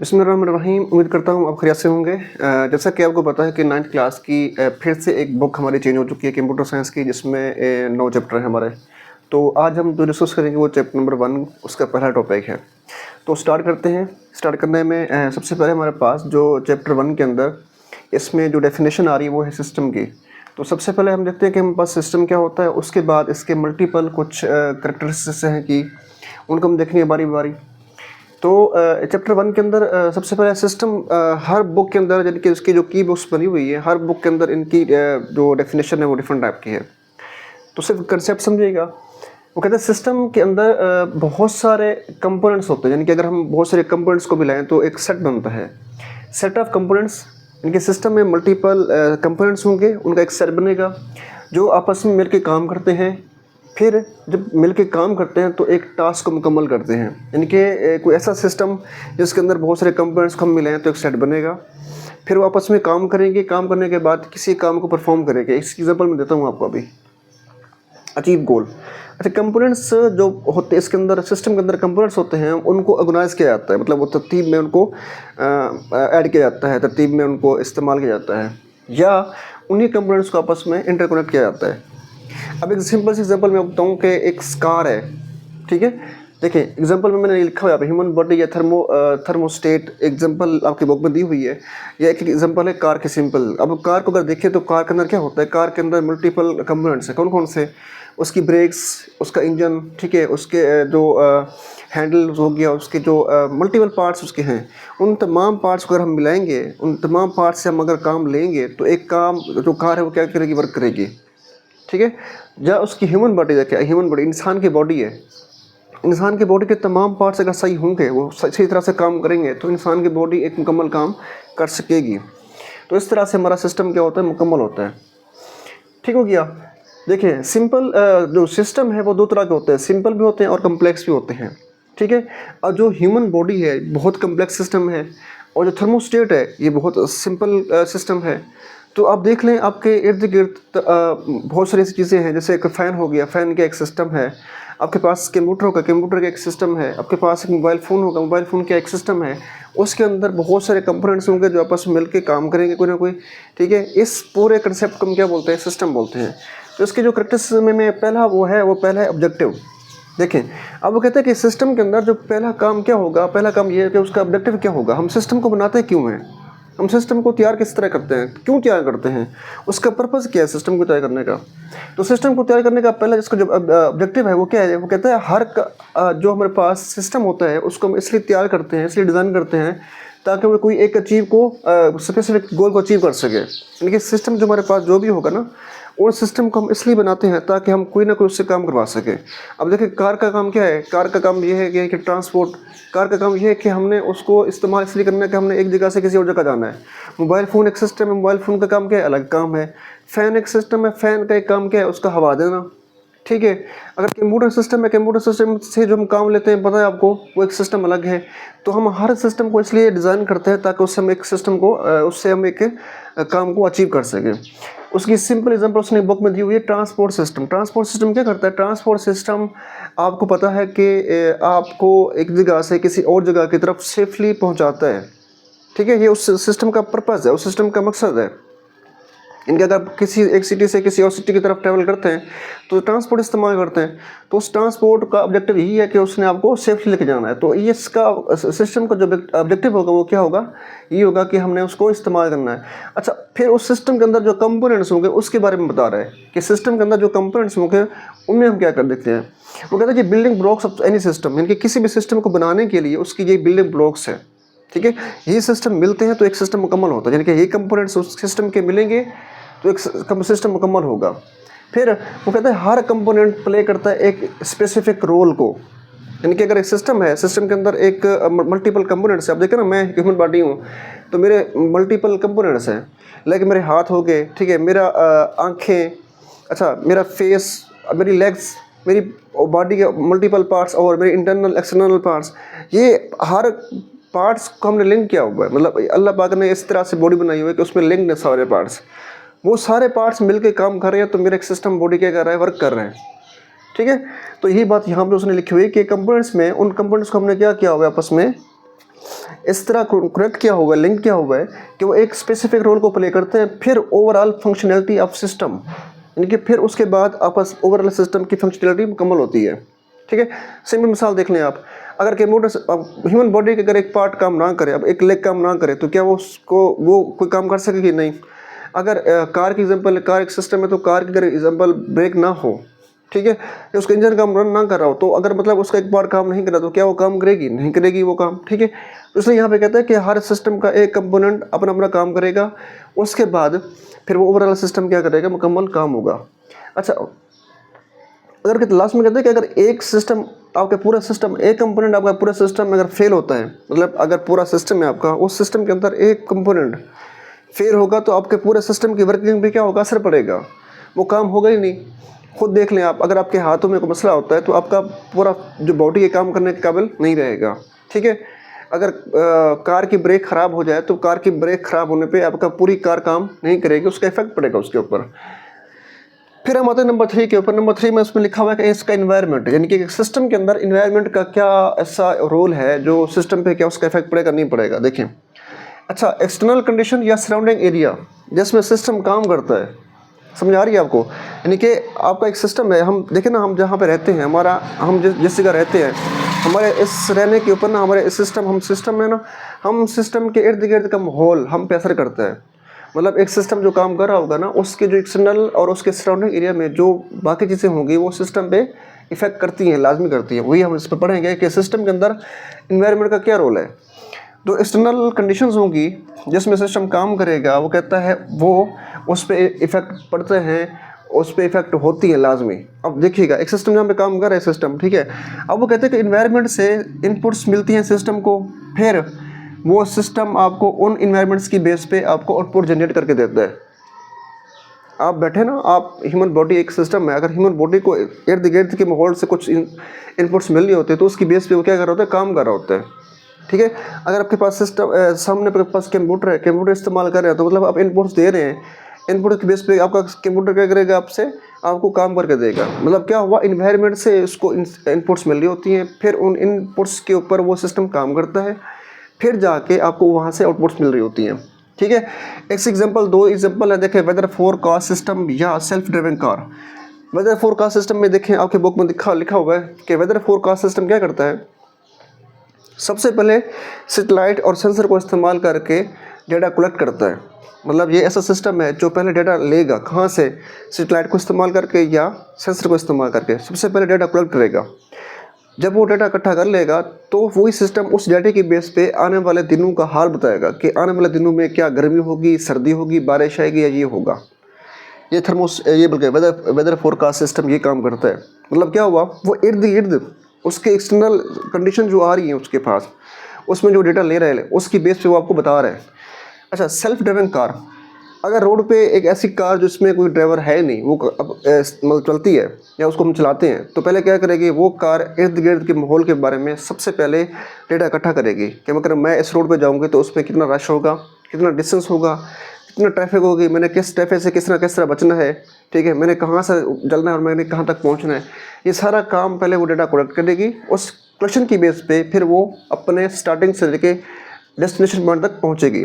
बिस्मिल्लाहिर्रहमानिर्रहीम। उम्मीद करता हूँ आप खैरियत से होंगे। जैसा कि आपको पता है कि 9th क्लास की फिर से एक बुक हमारी चेंज हो चुकी है कंप्यूटर साइंस की, जिसमें 9 चैप्टर हैं हमारे। तो आज हम जो डिस्कस करेंगे वो चैप्टर नंबर 1, उसका पहला टॉपिक है। तो स्टार्ट करते हैं। स्टार्ट करने में सबसे पहले हमारे पास जो चैप्टर 1 के अंदर इसमें जो डेफिनेशन आ रही है वो है सिस्टम की। तो सबसे पहले हम देखते हैं कि हमारे पास सिस्टम क्या होता है, उसके बाद इसके मल्टीपल कुछ करेक्टरिस्टिक्स हैं कि उनको हम देखेंगे बारी बारी। तो चैप्टर 1 के अंदर सबसे पहले सिस्टम, हर बुक के अंदर यानी कि उसकी जो की बुक्स बनी हुई है, हर बुक के अंदर इनकी जो डेफिनेशन है वो डिफरेंट टाइप की है। तो सिर्फ कंसेप्ट समझिएगा। वो कहते हैं सिस्टम के अंदर बहुत सारे कंपोनेंट्स होते हैं, यानी कि अगर हम बहुत सारे कंपोनेंट्स को मिलाएं तो एक सेट बनता है। सेट ऑफ कंपोनेंट्स, इनके सिस्टम में मल्टीपल कंपोनेंट्स होंगे, उनका एक सेट बनेगा जो आपस में मिलकर काम करते हैं। फिर जब मिलके काम करते हैं तो एक टास्क को मुकम्मल करते हैं, यानी कि कोई ऐसा सिस्टम जिसके अंदर बहुत सारे कंपोनेंट्स को हम मिले हैं तो एक सेट बनेगा। फिर वो आपस में काम करेंगे, काम करने के बाद किसी काम को परफॉर्म करेंगे। इसकी एग्जांपल मैं देता हूँ आपको अभी। अचीव गोल। अच्छा, कंपोनेंट्स जो होते हैं इसके अंदर, सिस्टम के अंदर कंपोनेंट्स होते हैं, उनको ऑर्गेनाइज किया जाता है, मतलब वो तरतीब में उनको ऐड किया जाता है, तरतीब में उनको इस्तेमाल किया जाता है, या उन्हीं कंपोनेंट्स को आपस में इंटरकनेक्ट किया जाता है। अब एक सिंपल सी एग्जांपल मैं बताऊं कि एक कार है, ठीक है। देखिए एग्जांपल में मैंने लिखा हुआ है ह्यूमन बॉडी या थर्मोस्टेट, एग्जांपल आपकी बुक में दी हुई है। या एक एग्जांपल है कार के सिंपल। अब कार को अगर देखें तो कार के अंदर क्या होता है, कार के अंदर मल्टीपल कंपोनेंट्स हैं। कौन कौन से? उसकी ब्रेक्स, उसका इंजन, ठीक है, उसके जो हैंडल हो गया, उसके जो मल्टीपल पार्ट्स उसके हैं, उन तमाम पार्ट्स को अगर हम मिलाएंगे, उन तमाम पार्ट्स से हम अगर काम लेंगे तो एक काम जो कार है वो क्या करेगी, वर्क करेगी, ठीक है। या उसकी ह्यूमन बॉडी देखें, ह्यूमन बॉडी इंसान की बॉडी है। इंसान की बॉडी के तमाम पार्ट्स अगर सही होंगे, वो सही तरह से काम करेंगे तो इंसान की बॉडी एक मुकम्मल काम कर सकेगी। तो इस तरह से हमारा सिस्टम क्या होता है, मुकम्मल होता है। ठीक हो गया। देखिए सिंपल जो सिस्टम है वो दो तरह के होते हैं, सिंपल भी होते हैं और कम्प्लेक्स भी होते हैं, ठीक है। और जो ह्यूमन बॉडी है बहुत कम्प्लेक्स सिस्टम है, और जो थर्मोस्टेट है ये बहुत सिंपल सिस्टम है। तो आप देख लें आपके इर्द गिर्द बहुत सारी ऐसी चीज़ें हैं, जैसे एक फ़ैन हो गया, फ़ैन का एक सिस्टम है। आपके पास कंप्यूटर होगा, कंप्यूटर का एक सिस्टम है। आपके पास एक मोबाइल फ़ोन होगा, मोबाइल फ़ोन का एक सिस्टम है। उसके अंदर बहुत सारे कंपोनेंट्स होंगे जो आपस में मिलकर काम करेंगे कोई ना कोई, ठीक है। इस पूरे कंसेप्ट को हम क्या बोलते हैं, सिस्टम बोलते हैं। तो इसके जो करेक्टरिस्टिक्स में पहला है ऑब्जेक्टिव। देखें, अब वो कहते हैं कि सिस्टम के अंदर जो पहला काम क्या होगा, पहला काम ये है कि उसका ऑब्जेक्टिव क्या होगा। हम सिस्टम को बनाते क्यों हैं, हम सिस्टम को तैयार किस तरह करते हैं, क्यों तैयार करते हैं, उसका पर्पज़ क्या है सिस्टम को तैयार करने का। तो सिस्टम को तैयार करने का पहला जिसका जो ऑब्जेक्टिव है वो क्या है, वो कहता है जो हमारे पास सिस्टम होता है उसको हम इसलिए तैयार करते हैं, इसलिए डिज़ाइन करते हैं ताकि वो कोई एक अचीव को स्पेसिफिक गोल को अचीव कर सके। यानी कि सिस्टम जो हमारे पास जो भी होगा ना, उन सिस्टम को हम इसलिए बनाते हैं ताकि हम कोई ना कोई उससे काम करवा सकें। अब देखिए कार का काम क्या है, कार का काम ये है कि ट्रांसपोर्ट। कार का काम ये है कि हमने उसको इस्तेमाल इसलिए करना है कि हमने एक जगह से किसी और जगह जाना है। मोबाइल फ़ोन एक सिस्टम है, मोबाइल फ़ोन का काम क्या है, अलग काम है। फ़ैन एक सिस्टम है, फ़ैन का एक काम क्या है, उसका हवा देना, ठीक है। अगर कंप्यूटर सिस्टम है, कंप्यूटर सिस्टम से जो हम काम लेते हैं पता है आपको, वो एक सिस्टम अलग है। तो हम हर सिस्टम को इसलिए डिज़ाइन करते हैं ताकि उससे हम एक सिस्टम को उससे हम एक काम को अचीव कर सकें। उसकी सिंपल एग्जांपल उसने बुक में दी हुई है, ट्रांसपोर्ट सिस्टम। ट्रांसपोर्ट सिस्टम क्या करता है, ट्रांसपोर्ट सिस्टम आपको पता है कि आपको एक जगह से किसी और जगह की तरफ सेफली पहुंचाता है, ठीक है। ये उस सिस्टम का पर्पज़ है, उस सिस्टम का मकसद है। इनके अगर किसी एक सिटी से किसी और सिटी की तरफ ट्रैवल करते हैं तो ट्रांसपोर्ट इस्तेमाल करते हैं। तो उस ट्रांसपोर्ट का ऑब्जेक्टिव यही है कि उसने आपको सेफली लेके जाना है। तो ये इसका सिस्टम का जो ऑब्जेक्टिव होगा वो क्या होगा, ये होगा कि हमने उसको इस्तेमाल करना है। अच्छा, फिर उस सिस्टम के अंदर जो कंपोनेंट्स होंगे उसके बारे में बता रहा है कि सिस्टम के अंदर जो कंपोनेंट्स होंगे उनमें हम क्या कर देते हैं। वो कहते हैं कि building blocks of any system, यानी कि किसी भी सिस्टम को बनाने के लिए उसकी ये बिल्डिंग ब्लॉक्स है, ठीक है। ये सिस्टम मिलते हैं तो एक सिस्टम मुकम्मल होता है, यानी कि ये कंपोनेंट्स उस सिस्टम के मिलेंगे तो एक सिस्टम मुकम्मल होगा। फिर वो कहता है हर कंपोनेंट प्ले करता है एक स्पेसिफिक रोल को, यानी कि अगर एक सिस्टम है, सिस्टम के अंदर एक मल्टीपल कंपोनेंट्स है। अब देखें ना, मैं ह्यूमन बॉडी हूँ तो मेरे मल्टीपल कंपोनेंट्स हैं, लाइक मेरे हाथ हो गए, ठीक है, मेरा आँखें, अच्छा मेरा फेस, मेरी लेग्स, मेरी बॉडी के मल्टीपल पार्ट्स और मेरे इंटरनल एक्सटर्नल पार्ट्स, ये हर पार्ट्स को हमने लिंक किया हुआ है। मतलब अल्लाह पाक ने इस तरह से बॉडी बनाई हुई है कि उसमें लिंक है सारे पार्ट्स, वो सारे पार्ट्स मिलके काम कर रहे हैं तो मेरा एक सिस्टम बॉडी क्या कर रहा है, वर्क कर रहे हैं, ठीक है। तो यही बात यहाँ पे उसने लिखी हुई है कि कंपोनेंट्स में, उन कंपोनेंट्स को हमने क्या किया हुआ है, आपस में इस तरह कनेक्ट किया हुआ है, लिंक किया हुआ है कि वो एक स्पेसिफिक रोल को प्ले करते हैं, फिर ओवरऑल फंक्शनैलिटी ऑफ सिस्टम, यानी कि फिर उसके बाद आपस ओवरऑल सिस्टम की फंक्शनैलिटी मुकम्मल होती है। ठीक है, सिंपल मिसाल देख लें आप, अगर कंप्यूटर ह्यूमन बॉडी के अगर एक पार्ट काम ना करे, अब एक लेग काम ना करे, तो क्या वो कोई काम कर सकेगी? नहीं। अगर कार की एग्जांपल, कार एक सिस्टम है, तो कार की अगर एग्जांपल ब्रेक ना हो, ठीक है, या उसका इंजन काम रन ना कर रहा हो, तो अगर मतलब उसका एक पार्ट काम नहीं कर रहा, तो क्या वो काम करेगी? नहीं करेगी वो काम। ठीक है, तो इसलिए यहाँ पे कहता है कि हर सिस्टम का एक कंपोनेंट अपना अपना काम करेगा, उसके बाद फिर वो ओवरऑल सिस्टम क्या करेगा? मुकम्मल काम होगा। अच्छा, अगर लास्ट में कहते हैं कि अगर एक सिस्टम, आपका पूरा सिस्टम, एक कंपोनेंट आपका पूरा सिस्टम में अगर फेल होता है, मतलब अगर पूरा सिस्टम है आपका, उस सिस्टम के अंदर एक कंपोनेंट फेल होगा, तो आपके पूरे सिस्टम की वर्किंग पे क्या होगा? असर पड़ेगा, वो काम होगा ही नहीं। खुद देख लें आप, अगर आपके हाथों में कोई मसला होता है, तो आपका पूरा जो बॉडी है काम करने के काबिल नहीं रहेगा। ठीक है, अगर कार की ब्रेक ख़राब हो जाए, तो कार की ब्रेक ख़राब होने पे आपका पूरी कार काम नहीं करेगी, उसका इफेक्ट पड़ेगा उसके ऊपर। फिर हम आते हैं नंबर 3 के ऊपर। नंबर 3 में उसमें लिखा हुआ है कि इसका इन्वायरमेंट, यानी कि सिस्टम के अंदर इन्वायरमेंट का क्या ऐसा रोल है जो सिस्टम पे क्या उसका इफेक्ट पड़ेगा, नहीं पड़ेगा। देखिए, अच्छा, एक्सटर्नल कंडीशन या सराउंडिंग एरिया जिसमें सिस्टम काम करता है, समझ आ रही है आपको? यानी कि आपका एक सिस्टम है, हम देखें ना, हम जहाँ पे रहते हैं, हम जिस जगह रहते हैं, हमारे इस रहने के ऊपर ना, हमारे इस सिस्टम है ना, हम सिस्टम के इर्द गिर्द का माहौल हम पे असर करता है। मतलब एक सिस्टम जो काम कर रहा होगा ना, उसके जो एक्सटर्नल और उसके सराउंडिंग एरिया में जो बाकी चीज़ें होंगी, वो सिस्टम पे इफेक्ट करती हैं, लाजमी करती हैं। वही हम इस पर पढ़ेंगे कि सिस्टम के अंदर इन्वायरमेंट का क्या रोल है। तो एक्सटर्नल कंडीशंस होंगी जिसमें सिस्टम काम करेगा, वो कहता है वो उस पर इफ़ेक्ट पड़ते हैं, उस पर इफ़ेक्ट होती है लाजमी। अब देखिएगा, एक सिस्टम जहाँ पे काम कर रहा है सिस्टम, ठीक है, अब वो कहते हैं कि इन्वायरमेंट से इनपुट्स मिलती हैं सिस्टम को, फिर वो सिस्टम आपको उन इन्वायरमेंट्स की बेस पे आपको आउटपुट जनरेट करके देता है। आप बैठे ना, आप ह्यूमन बॉडी एक सिस्टम है, अगर ह्यूमन बॉडी को इर्द गिर्द के माहौल से कुछ इनपुट्स मिल रही होते हैं, तो उसकी बेस पे वो क्या कर रहा होता है? काम कर रहा होता है। ठीक है, अगर आपके पास सिस्टम सामने आपके पास कंप्यूटर है, कंप्यूटर इस्तेमाल कर रहे हैं, तो मतलब आप इनपुट्स दे रहे हैं, इनपुट के बेस पे आपका कंप्यूटर क्या करेगा? आपको काम करके देगा। मतलब क्या हुआ? इन्वायरमेंट से उसको इनपुट्स मिल रही होती हैं, फिर उन इनपुट्स के ऊपर वो सिस्टम काम करता है, फिर जाके आपको वहाँ से आउटपुट्स मिल रही होती हैं। ठीक है, एक एग्जांपल, 2 एग्जांपल है, देखें, वेदर फोरकास्ट सिस्टम या self driving car. Weather forecast system में देखें, आपके बुक में लिखा हुआ है कि वेदर फोरकास्ट सिस्टम क्या करता है? सबसे पहले सैटेलाइट और सेंसर को इस्तेमाल करके डेटा कलेक्ट करता है। मतलब ये ऐसा सिस्टम है जो पहले डेटा लेगा, कहाँ से? सैटेलाइट को इस्तेमाल करके या सेंसर को इस्तेमाल करके सबसे पहले डेटा कलेक्ट करेगा। जब वो डेटा इकट्ठा कर लेगा, तो वही सिस्टम उस डेटे की बेस पे आने वाले दिनों का हाल बताएगा कि आने वाले दिनों में क्या गर्मी होगी, सर्दी होगी, बारिश आएगी या ये होगा। ये बल्कि वेदर फोरकास्ट सिस्टम ये काम करता है। मतलब क्या हुआ? वो इर्द गिर्द उसके एक्सटर्नल कंडीशन जो आ रही है उसके पास, उसमें जो डेटा ले रहे हैं, उसकी बेस पे वो आपको बता रहा है। अच्छा, सेल्फ ड्राइविंग कार, अगर रोड पे एक ऐसी कार जिसमें कोई ड्राइवर है नहीं, वो मतलब चलती है या उसको हम चलाते हैं, तो पहले क्या करेगी? वो कार इर्द गिर्द के माहौल के बारे में सबसे पहले डेटा इकट्ठा करेगी कि अगर मैं इस रोड पे जाऊँगी तो उसमें कितना रश होगा, कितना डिस्टेंस होगा, कितना ट्रैफिक होगी, मैंने किस ट्रैफिक से किस तरह बचना है, ठीक है, मैंने कहाँ से चलना है और मैंने कहाँ तक पहुँचना है। ये सारा काम पहले वो डेटा कलेक्ट करेगी। उस कलेक्शन की बेस पे फिर वो अपने स्टार्टिंग से लेके डेस्टिनेशन पॉइंट तक पहुँचेगी।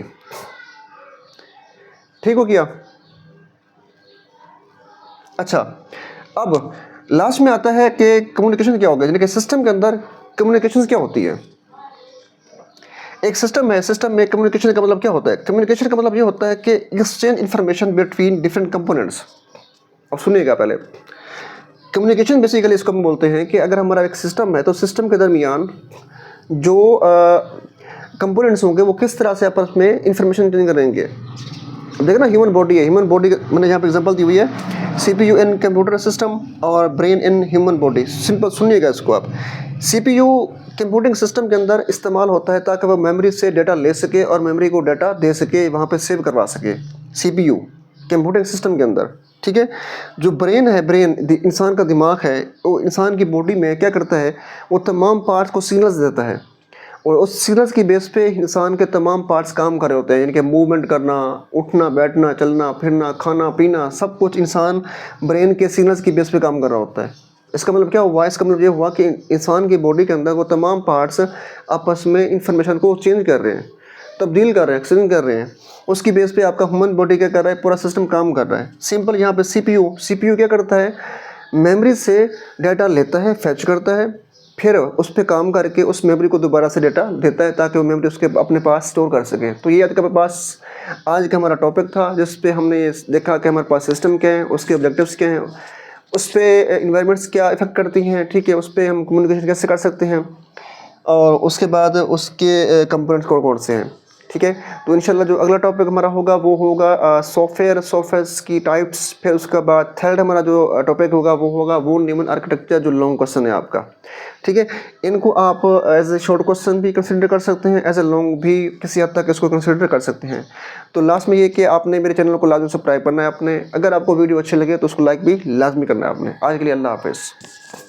ठीक हो गया? अच्छा, अब लास्ट में आता है कि कम्युनिकेशन क्या होगा, यानी कि सिस्टम के अंदर कम्युनिकेशन क्या होती है। एक सिस्टम है, सिस्टम में कम्युनिकेशन का मतलब क्या होता है? कम्युनिकेशन का मतलब ये होता है कि exchange information between different components. अब सुनिएगा पहले, कम्युनिकेशन बेसिकली इसको हम बोलते हैं कि अगर हमारा एक सिस्टम है, तो सिस्टम के दरमियान जो कंपोनेंट्स होंगे वो किस तरह से आपस में इंफॉर्मेशन चेंज करेंगे। अब देखो ना, ह्यूमन बॉडी है, ह्यूमन बॉडी मैंने यहाँ पे एग्जांपल दी हुई है, CPU इन कंप्यूटर सिस्टम और brain in human body. Simple सुनिएगा इसको आप। CPU कंप्यूटिंग सिस्टम के अंदर इस्तेमाल होता है ताकि वह मेमोरी से डेटा ले सके और मेमोरी को डेटा दे सके, वहाँ पे सेव करवा सके। CPU कंप्यूटिंग सिस्टम के अंदर, ठीक है। जो ब्रेन है, ब्रेन इंसान का दिमाग है, वो इंसान की बॉडी में क्या करता है? वो तमाम पार्ट्स को सिग्नल्स देता है और उस सिग्नल्स की बेस पे इंसान के तमाम पार्ट्स काम कर रहे होते हैं, यानी कि मूवमेंट करना, उठना, बैठना, चलना फिरना, खाना पीना, सब कुछ इंसान ब्रेन के सिग्नल्स की बेस पे काम कर रहा होता है। इसका मतलब क्या हुआ? इसका मतलब ये हुआ कि इंसान की बॉडी के अंदर वो तमाम पार्ट्स आपस में इंफॉर्मेशन को चेंज कर रहे हैं, तब्दील कर रहे हैं, एक्सचेंज कर रहे हैं। उसकी बेस पे आपका ह्यूमन बॉडी क्या कर रहा है, पूरा सिस्टम काम कर रहा है। सिंपल यहाँ पे सीपीयू क्या करता है, मेमोरी से डाटा लेता है, फैच करता है, फिर उस पर काम करके उस मेमोरी को दोबारा से डाटा देता है ताकि वो मेमोरी उसके अपने पास स्टोर कर सके। तो ये आज का हमारा टॉपिक था, जिस पे हमने ये देखा कि हमारे पास सिस्टम क्या है, उसके ऑब्जेक्टिव्स क्या हैं, उस पर इन्वायरमेंट्स क्या इफेक्ट करती हैं, ठीक है, उस पर हम कम्युनिकेशन कैसे कर सकते हैं, और उसके बाद उसके कंपोनेंट्स कौन कौन से हैं, ठीक है। तो इंशाल्लाह जो अगला टॉपिक हमारा होगा वो होगा सॉफ्टवेयर्स की टाइप्स। फिर उसके बाद थर्ड हमारा जो टॉपिक होगा वो होगा वो न्यूमन आर्किटेक्चर, जो लॉन्ग क्वेश्चन है आपका, ठीक है। इनको आप एज ए शॉर्ट क्वेश्चन भी कंसिडर कर सकते हैं, एज ए लॉन्ग भी किसी हद तक इसको कंसिडर कर सकते हैं। तो लास्ट में ये कि आपने मेरे चैनल को लाजमी सब्सक्राइब करना है आपने, अगर आपको वीडियो अच्छे लगे तो उसको लाइक भी लाजमी करना है आपने। आज के लिए अल्लाह हाफिज़।